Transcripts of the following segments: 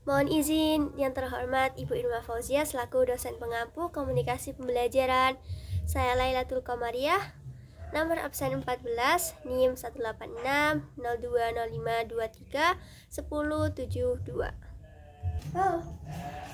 Mohon izin yang terhormat Ibu Irma Fauzia selaku dosen pengampu komunikasi pembelajaran. Saya Lailatul Qamariah, nomor absen 14, NIM 1860205231072. Oh,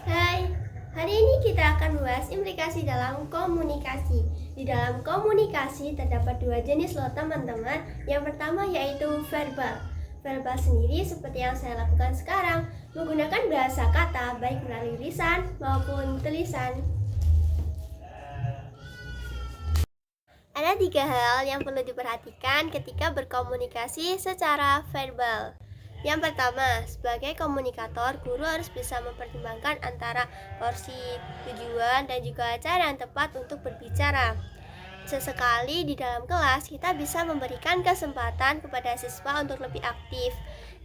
hai. Hari ini kita akan membahas implikasi dalam komunikasi. Di dalam komunikasi terdapat dua jenis loh teman-teman. Yang pertama yaitu verbal. Verbal sendiri seperti yang saya lakukan sekarang, menggunakan bahasa kata baik melalui lisan maupun tulisan. Ada 3 hal yang perlu diperhatikan ketika berkomunikasi secara verbal. Yang pertama, sebagai komunikator, guru harus bisa mempertimbangkan antara porsi, tujuan, dan juga cara yang tepat untuk berbicara. Sesekali di dalam kelas, kita bisa memberikan kesempatan kepada siswa untuk lebih aktif.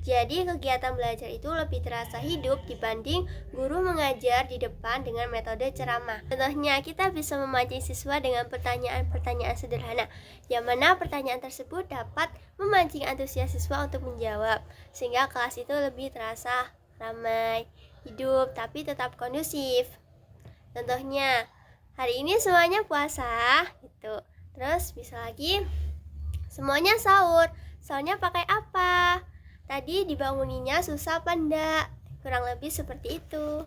Jadi kegiatan belajar itu lebih terasa hidup dibanding guru mengajar di depan dengan metode ceramah. Contohnya, kita bisa memancing siswa dengan pertanyaan-pertanyaan sederhana, yang mana pertanyaan tersebut dapat memancing antusias siswa untuk menjawab, sehingga kelas itu lebih terasa ramai, hidup, tapi tetap kondusif. Contohnya, hari ini semuanya puasa, gitu. Terus bisa lagi, semuanya sahur. Sahurnya pakai apa? Tadi dibanguninnya susah apa enggak? Kurang lebih seperti itu.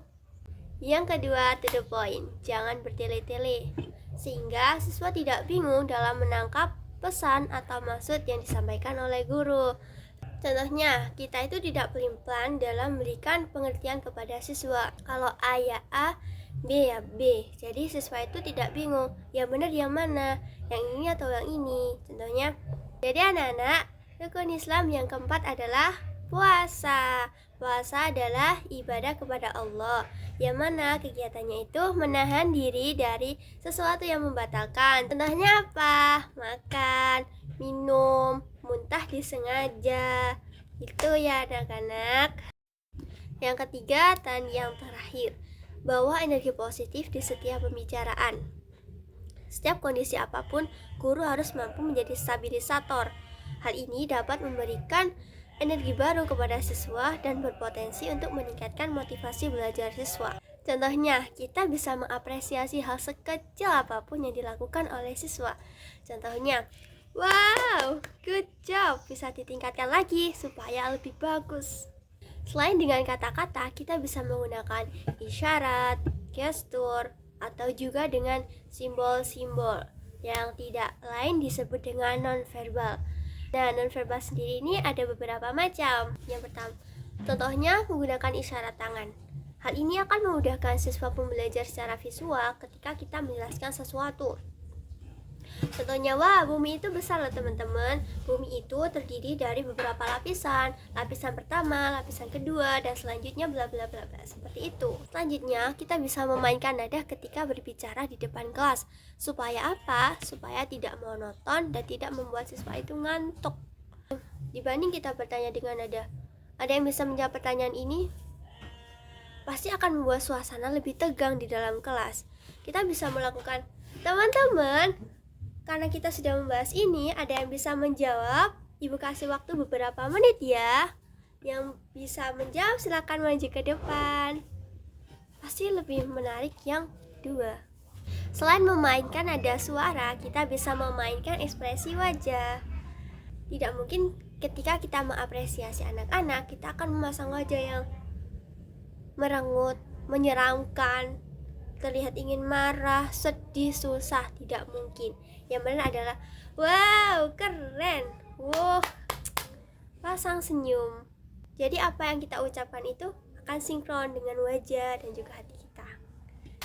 Yang kedua, to the point. Jangan bertele-tele, sehingga siswa tidak bingung dalam menangkap pesan atau maksud yang disampaikan oleh guru. Contohnya, kita itu tidak pelin-pelan dalam memberikan pengertian kepada siswa. Kalau A ya A, B ya B. Jadi siswa itu tidak bingung, yang benar yang mana, yang ini atau yang ini. Contohnya, jadi anak-anak, rukun Islam yang keempat adalah puasa. Puasa adalah ibadah kepada Allah, yang mana kegiatannya itu menahan diri dari sesuatu yang membatalkan. Contohnya apa? Makan, minum, muntah disengaja. Itu ya anak-anak. Yang ketiga dan yang terakhir, bawa energi positif di setiap pembicaraan. Setiap kondisi apapun, guru harus mampu menjadi stabilisator. Hal ini dapat memberikan energi baru kepada siswa dan berpotensi untuk meningkatkan motivasi belajar siswa. Contohnya, kita bisa mengapresiasi hal sekecil apapun yang dilakukan oleh siswa. Contohnya, wow, good job, bisa ditingkatkan lagi supaya lebih bagus. Selain dengan kata-kata, kita bisa menggunakan isyarat, gestur, atau juga dengan simbol-simbol yang tidak lain disebut dengan non-verbal. Nah, non-verbal sendiri ini ada beberapa macam. Yang pertama, contohnya menggunakan isyarat tangan. Hal ini akan memudahkan siswa pembelajar secara visual ketika kita menjelaskan sesuatu. Contohnya, wah, bumi itu besar loh teman-teman. Bumi itu terdiri dari beberapa lapisan. Lapisan pertama, lapisan kedua, dan selanjutnya bla bla bla bla. Seperti itu. Selanjutnya, kita bisa memainkan nada ketika berbicara di depan kelas. Supaya apa? Supaya tidak monoton dan tidak membuat siswa itu ngantuk. Dibanding kita bertanya dengan nada, ada yang bisa menjawab pertanyaan ini? Pasti akan membuat suasana lebih tegang di dalam kelas. Kita bisa melakukan, teman-teman, karena kita sudah membahas ini, ada yang bisa menjawab? Ibu kasih waktu beberapa menit ya. Yang bisa menjawab silakan maju ke depan. Pasti lebih menarik yang dua. Selain memainkan nada suara, kita bisa memainkan ekspresi wajah. Tidak mungkin ketika kita mengapresiasi anak-anak, kita akan memasang wajah yang merengut, menyeramkan, terlihat ingin marah, sedih, susah. Tidak mungkin. Yang benar adalah, wow, keren, wow, pasang senyum. Jadi apa yang kita ucapkan itu akan sinkron dengan wajah dan juga hati kita.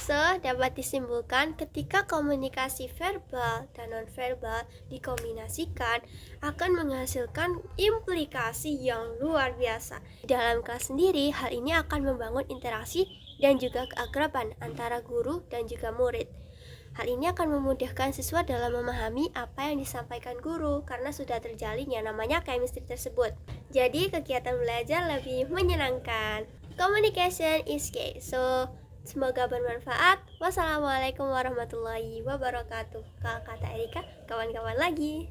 So, dapat disimpulkan ketika komunikasi verbal dan non-verbal dikombinasikan akan menghasilkan implikasi yang luar biasa. Di dalam kelas sendiri, hal ini akan membangun interaksi dan juga keakraban antara guru dan juga murid. Hal ini akan memudahkan siswa dalam memahami apa yang disampaikan guru karena sudah terjalin yang namanya chemistry tersebut. Jadi kegiatan belajar lebih menyenangkan. Communication is key. So, semoga bermanfaat. Wassalamualaikum warahmatullahi wabarakatuh. Kalau kata Erika, kawan-kawan lagi.